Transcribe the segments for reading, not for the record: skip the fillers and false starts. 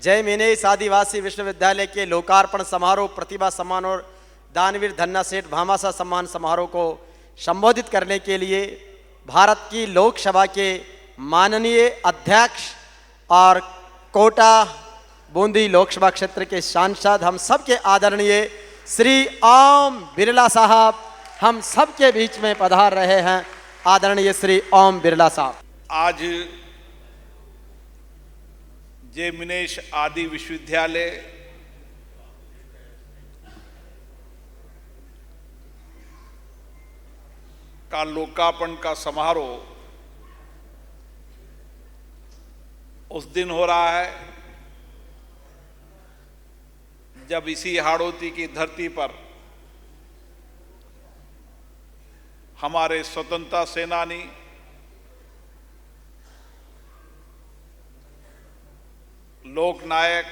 जय मिनेश आदिवासी विश्वविद्यालय के लोकार्पण समारोह, प्रतिभा सम्मान और दानवीर धन्ना सेठ भामाशाह सम्मान समारोह को संबोधित करने के लिए भारत की लोकसभा के माननीय अध्यक्ष और कोटा बूंदी लोकसभा क्षेत्र के सांसद हम सबके आदरणीय श्री ओम बिरला साहब हम सबके बीच में पधार रहे हैं। आदरणीय श्री ओम बिरला साहब, आज जय मिनेश आदि विश्वविद्यालय का लोकार्पण का समारोह उस दिन हो रहा है जब इसी हाड़ौती की धरती पर हमारे स्वतंत्रता सेनानी लोकनायक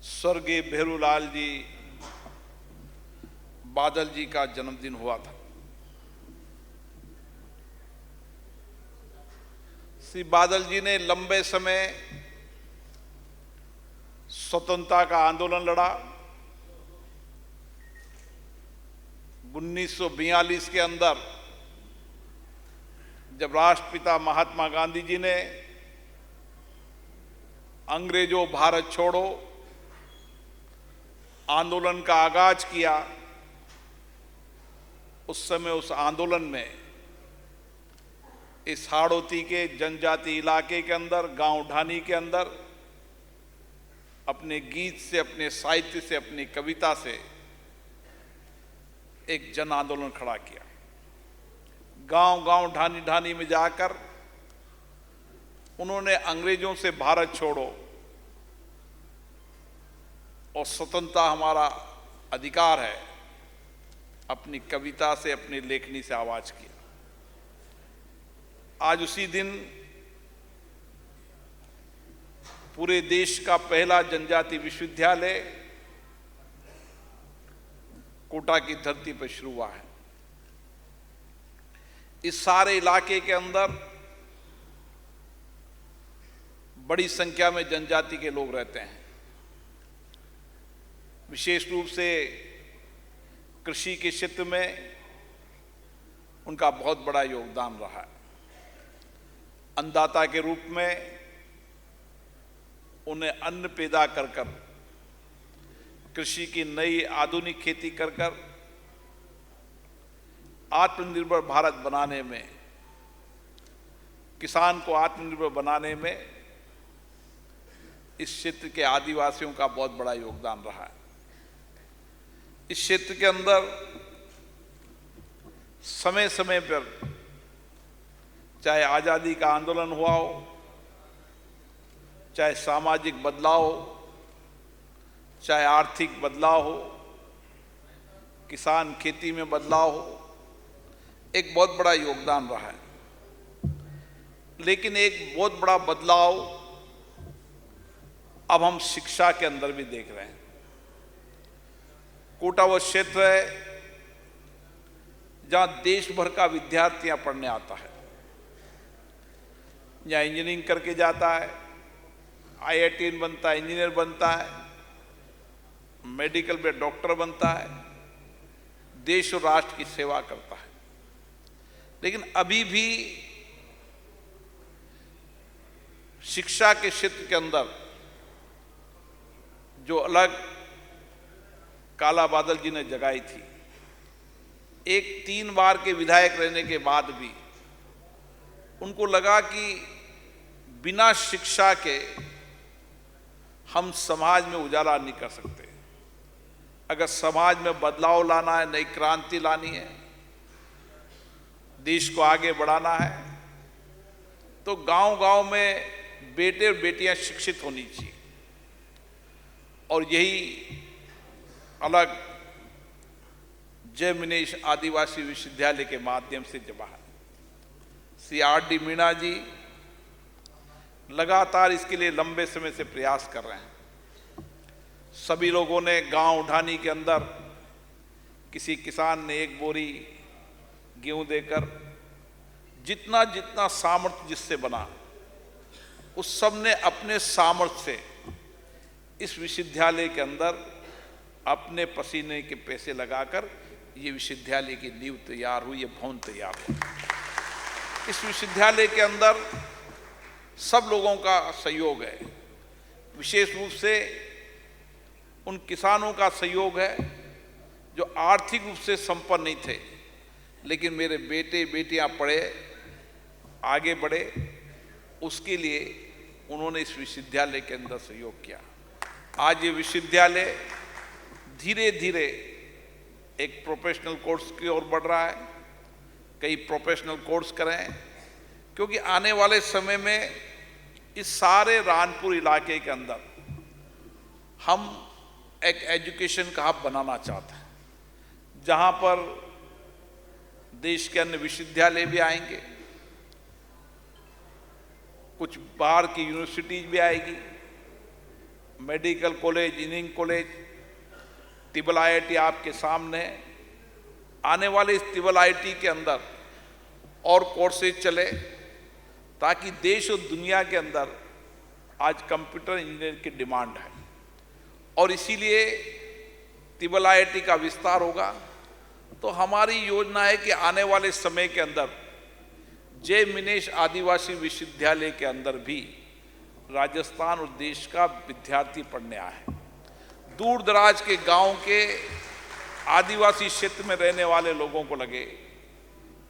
स्वर्गीय भेरूलाल जी बादल जी का जन्मदिन हुआ था। श्री बादल जी ने लंबे समय स्वतंत्रता का आंदोलन लड़ा। 1942 के अंदर जब राष्ट्रपिता महात्मा गांधी जी ने अंग्रेजों भारत छोड़ो आंदोलन का आगाज किया, उस समय उस आंदोलन में इस हाड़ौती के जनजाति इलाके के अंदर, गांव ढानी के अंदर अपने गीत से, अपने साहित्य से, अपनी कविता से एक जन आंदोलन खड़ा किया। गांव गांव ढानी ढानी में जाकर उन्होंने अंग्रेजों से भारत छोड़ो और स्वतंत्रता हमारा अधिकार है, अपनी कविता से, अपनी लेखनी से आवाज किया। आज उसी दिन पूरे देश का पहला जनजाति विश्वविद्यालय कोटा की धरती पर शुरू हुआ है। इस सारे इलाके के अंदर बड़ी संख्या में जनजाति के लोग रहते हैं। विशेष रूप से कृषि के क्षेत्र में उनका बहुत बड़ा योगदान रहा है। अन्नदाता के रूप में उन्हें अन्न पैदा कर कर, कृषि की नई आधुनिक खेती कर कर आत्मनिर्भर भारत बनाने में, किसान को आत्मनिर्भर बनाने में इस क्षेत्र के आदिवासियों का बहुत बड़ा योगदान रहा है। इस क्षेत्र के अंदर समय समय पर चाहे आज़ादी का आंदोलन हुआ हो, चाहे सामाजिक बदलाव हो, चाहे आर्थिक बदलाव हो, किसान खेती में बदलाव हो, एक बहुत बड़ा योगदान रहा है। लेकिन एक बहुत बड़ा बदलाव अब हम शिक्षा के अंदर भी देख रहे हैं। कोटा वो क्षेत्र है जहां देश भर का विद्यार्थी यहां पढ़ने आता है। यहाँ इंजीनियरिंग करके जाता है, IIT बनता है, इंजीनियर बनता है, मेडिकल में डॉक्टर बनता है, देश और राष्ट्र की सेवा करता है। लेकिन अभी भी शिक्षा के क्षेत्र के अंदर जो अलग काला बादल जी ने जगाई थी, एक 3 बार के विधायक रहने के बाद भी उनको लगा कि बिना शिक्षा के हम समाज में उजाला नहीं कर सकते। अगर समाज में बदलाव लाना है, नई क्रांति लानी है, देश को आगे बढ़ाना है, तो गांव-गांव में बेटे और बेटियां शिक्षित होनी चाहिए। और यही अलग जय मिनेश आदिवासी विश्वविद्यालय के माध्यम से जमा है। श्री R.D. मीणा जी लगातार इसके लिए लंबे समय से प्रयास कर रहे हैं। सभी लोगों ने गांव ढानी के अंदर किसी किसान ने 1 बोरी गेहूं देकर जितना जितना सामर्थ्य जिससे बना उस सब ने अपने सामर्थ्य से इस विश्वविद्यालय के अंदर अपने पसीने के पैसे लगाकर ये विश्वविद्यालय की नींव तैयार हुई, ये भवन तैयार हुआ। इस विश्वविद्यालय के अंदर सब लोगों का सहयोग है, विशेष रूप से उन किसानों का सहयोग है जो आर्थिक रूप से संपन्न नहीं थे, लेकिन मेरे बेटे बेटियां पढ़े, आगे बढ़े, उसके लिए उन्होंने इस विश्वविद्यालय के अंदर सहयोग किया। आज ये विश्वविद्यालय धीरे धीरे एक प्रोफेशनल कोर्स की ओर बढ़ रहा है। कई प्रोफेशनल कोर्स करें, क्योंकि आने वाले समय में इस सारे रानपुर इलाके के अंदर हम एक एजुकेशन का हब बनाना चाहते हैं, जहां पर देश के अन्य विश्वविद्यालय भी आएंगे, कुछ बाहर की यूनिवर्सिटीज भी आएगी, medical college, engineering college, triple IIT आपके सामने। आने वाले इस ट्रिपल IIT के अंदर और कोर्सेज चले, ताकि देश और दुनिया के अंदर आज कंप्यूटर इंजीनियर की डिमांड है, और इसीलिए ट्रिपल IIT का विस्तार होगा। तो हमारी योजना है कि आने वाले समय के अंदर जय मिनेश आदिवासी विश्वविद्यालय के अंदर भी राजस्थान और देश का विद्यार्थी पढ़ने आए। दूर दराज के गांव के आदिवासी क्षेत्र में रहने वाले लोगों को लगे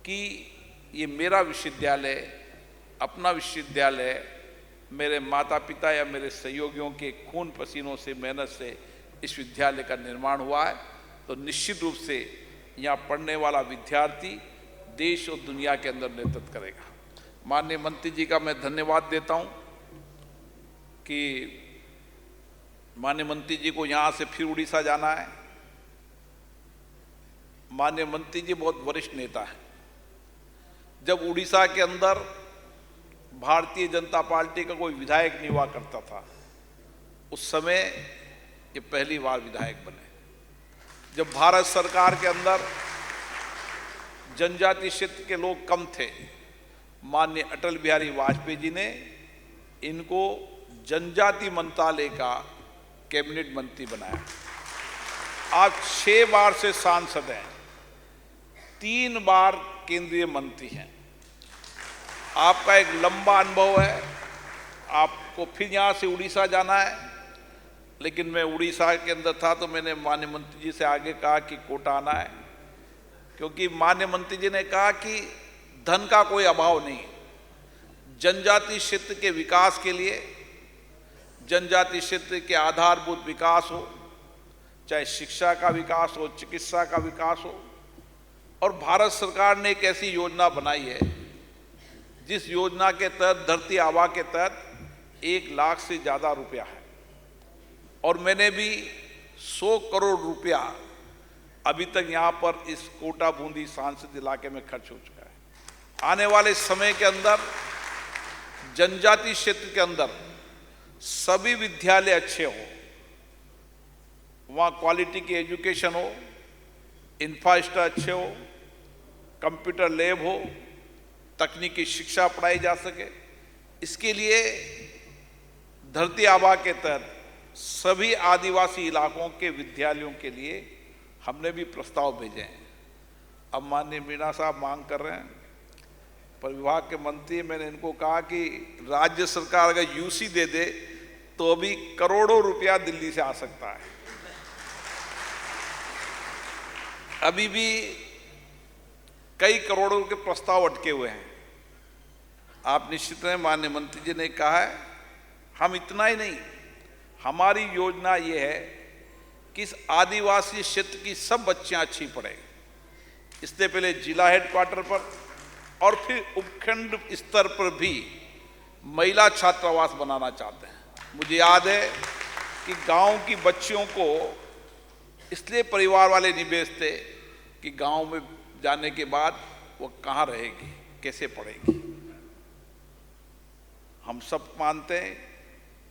कि ये मेरा विश्वविद्यालय, अपना विश्वविद्यालय, मेरे माता पिता या मेरे सहयोगियों के खून पसीनों से, मेहनत से इस विद्यालय का निर्माण हुआ है। तो निश्चित रूप से यहाँ पढ़ने वाला विद्यार्थी देश और दुनिया के अंदर नेतृत्व करेगा। माननीय मंत्री जी का मैं धन्यवाद देता हूँ कि माननीय मंत्री जी को यहाँ से फिर उड़ीसा जाना है। माननीय मंत्री जी बहुत वरिष्ठ नेता हैं। जब उड़ीसा के अंदर भारतीय जनता पार्टी का कोई विधायक नहीं हुआ करता था, उस समय ये पहली बार विधायक बने। जब भारत सरकार के अंदर जनजाति क्षेत्र के लोग कम थे, माननीय अटल बिहारी वाजपेयी जी ने इनको जनजाति मंत्रालय का कैबिनेट मंत्री बनाया। आज 6 बार से सांसद हैं, 3 बार केंद्रीय मंत्री हैं। आपका एक लंबा अनुभव है। आपको फिर यहाँ से उड़ीसा जाना है, लेकिन मैं उड़ीसा के अंदर था तो मैंने माननीय मंत्री जी से आगे कहा कि कोटा आना है, क्योंकि माननीय मंत्री जी ने कहा कि धन का कोई अभाव नहीं। जनजाति क्षेत्र के विकास के लिए, जनजाति क्षेत्र के आधारभूत विकास हो, चाहे शिक्षा का विकास हो, चिकित्सा का विकास हो, और भारत सरकार ने एक ऐसी योजना बनाई है जिस योजना के तहत धरती आबा के तहत 1 लाख से ज़्यादा रुपया है, और मैंने भी 100 करोड़ रुपया अभी तक यहाँ पर इस कोटा बूंदी सांसद इलाके में खर्च हो चुका है। आने वाले समय के अंदर जनजाति क्षेत्र के अंदर सभी विद्यालय अच्छे हो, वहाँ क्वालिटी की एजुकेशन हो, इंफ्रास्ट्रक्चर अच्छे हो, कंप्यूटर लैब हो, तकनीकी शिक्षा पढ़ाई जा सके। इसके लिए धरती आबा के तहत सभी आदिवासी इलाकों के विद्यालयों के लिए हमने भी प्रस्ताव भेजे हैं। अब माननीय मीणा साहब मांग कर रहे हैं, पर विभाग के मंत्री, मैंने इनको कहा कि राज्य सरकार अगर यूसी दे दे तो अभी करोड़ों रुपया दिल्ली से आ सकता है। अभी भी कई करोड़ों के प्रस्ताव अटके हुए हैं। आप निश्चित रहे, माननीय मंत्री जी ने कहा है, हम इतना ही नहीं, हमारी योजना ये है कि इस आदिवासी क्षेत्र की सब बच्चियां अच्छी पढ़े। इससे पहले जिला हेडक्वार्टर पर और फिर उपखंड स्तर पर भी महिला छात्रावास बनाना चाहते हैं। मुझे याद है कि गांव की बच्चियों को इसलिए परिवार वाले नहीं भेजते कि गांव में जाने के बाद वो कहाँ रहेगी, कैसे पढ़ेगी। हम सब मानते हैं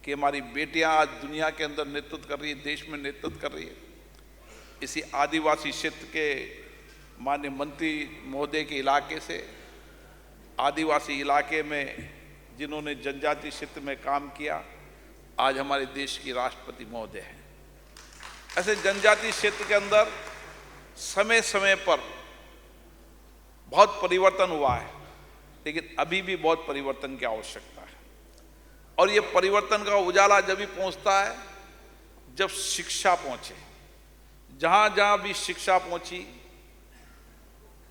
कि हमारी बेटियां आज दुनिया के अंदर नेतृत्व कर रही है, देश में नेतृत्व कर रही है। इसी आदिवासी क्षेत्र के माननीय मंत्री महोदय के इलाके से आदिवासी इलाके में जिन्होंने जनजातीय क्षेत्र में काम किया, आज हमारे देश की राष्ट्रपति महोदय हैं। ऐसे जनजातीय क्षेत्र के अंदर समय समय पर बहुत परिवर्तन हुआ है, लेकिन अभी भी बहुत परिवर्तन की आवश्यकता है। और ये परिवर्तन का उजाला जब भी पहुंचता है जब शिक्षा पहुंचे। जहां जहां भी शिक्षा पहुंची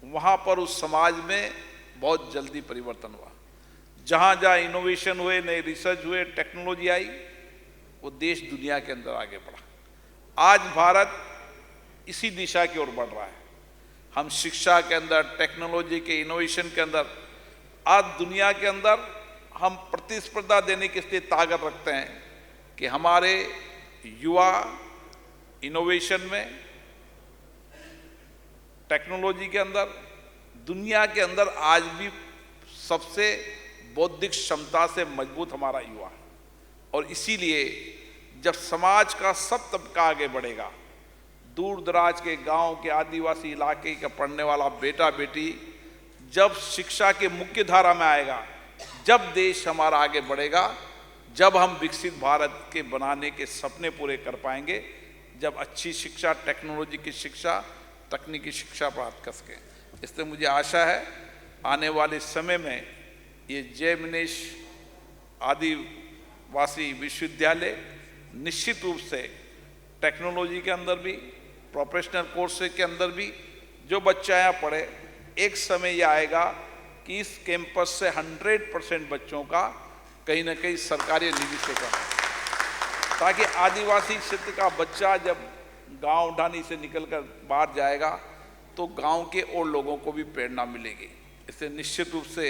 वहां पर उस समाज में बहुत जल्दी परिवर्तन हुआ। जहां जहां इनोवेशन हुए, नए रिसर्च हुए, टेक्नोलॉजी आई, वो देश दुनिया के अंदर आगे बढ़ा। आज भारत इसी दिशा की ओर बढ़ रहा है। हम शिक्षा के अंदर, टेक्नोलॉजी के, इनोवेशन के अंदर आज दुनिया के अंदर हम प्रतिस्पर्धा देने के लिए ताकत रखते हैं कि हमारे युवा इनोवेशन में, टेक्नोलॉजी के अंदर, दुनिया के अंदर आज भी सबसे बौद्धिक क्षमता से मजबूत हमारा युवा है। और इसीलिए जब समाज का सब तबका आगे बढ़ेगा, दूर दराज के गांव के आदिवासी इलाके का पढ़ने वाला बेटा बेटी जब शिक्षा के मुख्य धारा में आएगा, जब देश हमारा आगे बढ़ेगा, जब हम विकसित भारत के बनाने के सपने पूरे कर पाएंगे, जब अच्छी शिक्षा, टेक्नोलॉजी की शिक्षा, तकनीकी शिक्षा प्राप्त कर सकें। इसलिए मुझे आशा है आने वाले समय में ये जय मिनेश आदिवासी विश्वविद्यालय निश्चित रूप से टेक्नोलॉजी के अंदर भी, प्रोफेशनल कोर्स के अंदर भी जो बच्चा यहाँ पढ़े, एक समय यह आएगा कि इस कैंपस से 100% बच्चों का कहीं ना कहीं सरकारी निधि से करना, ताकि आदिवासी क्षेत्र का बच्चा जब गांव ढानी से निकलकर बाहर जाएगा तो गांव के और लोगों को भी प्रेरणा मिलेगी। इससे निश्चित रूप से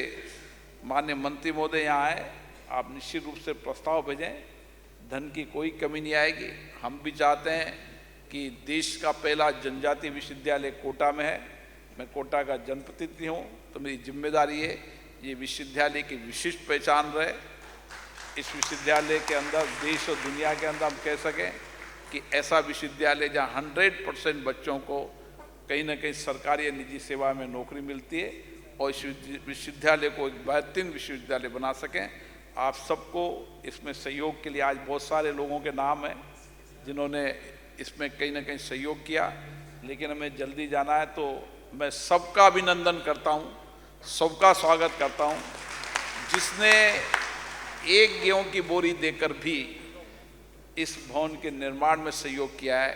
माननीय मंत्री महोदय यहाँ आए, आप निश्चित रूप से प्रस्ताव भेजें, धन की कोई कमी नहीं आएगी। हम भी चाहते हैं कि देश का पहला जनजातीय विश्वविद्यालय कोटा में है। मैं कोटा का जनप्रतिनिधि हूँ, तो मेरी जिम्मेदारी है ये विश्वविद्यालय की विशिष्ट पहचान रहे। इस विश्वविद्यालय के अंदर देश और दुनिया के अंदर हम कह सकें कि ऐसा विश्वविद्यालय जहाँ 100% बच्चों को कहीं ना कहीं सरकारी या निजी सेवा में नौकरी मिलती है, और इस विश्वविद्यालय को एक बेहतरीन विश्वविद्यालय बना सकें। आप सबको इसमें सहयोग के लिए आज बहुत सारे लोगों के नाम हैं जिन्होंने इसमें कहीं ना कहीं सहयोग किया, लेकिन हमें जल्दी जाना है, तो मैं सबका अभिनंदन करता हूं, सबका स्वागत करता हूं। जिसने एक गेहूं की बोरी देकर भी इस भवन के निर्माण में सहयोग किया है,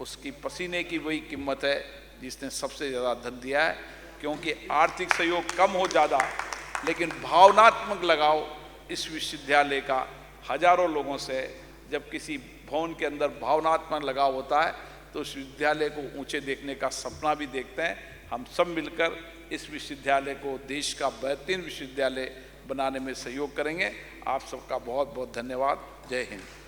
उसकी पसीने की वही कीमत है जिसने सबसे ज़्यादा धन दिया है। क्योंकि आर्थिक सहयोग कम हो ज़्यादा, लेकिन भावनात्मक लगाव इस विश्वविद्यालय का हजारों लोगों से, जब किसी भवन के अंदर भावनात्मक लगाव होता है तो उस विद्यालय को ऊंचे देखने का सपना भी देखते हैं। हम सब मिलकर इस विश्वविद्यालय को देश का बेहतरीन विश्वविद्यालय बनाने में सहयोग करेंगे। आप सबका बहुत बहुत धन्यवाद। जय हिंद।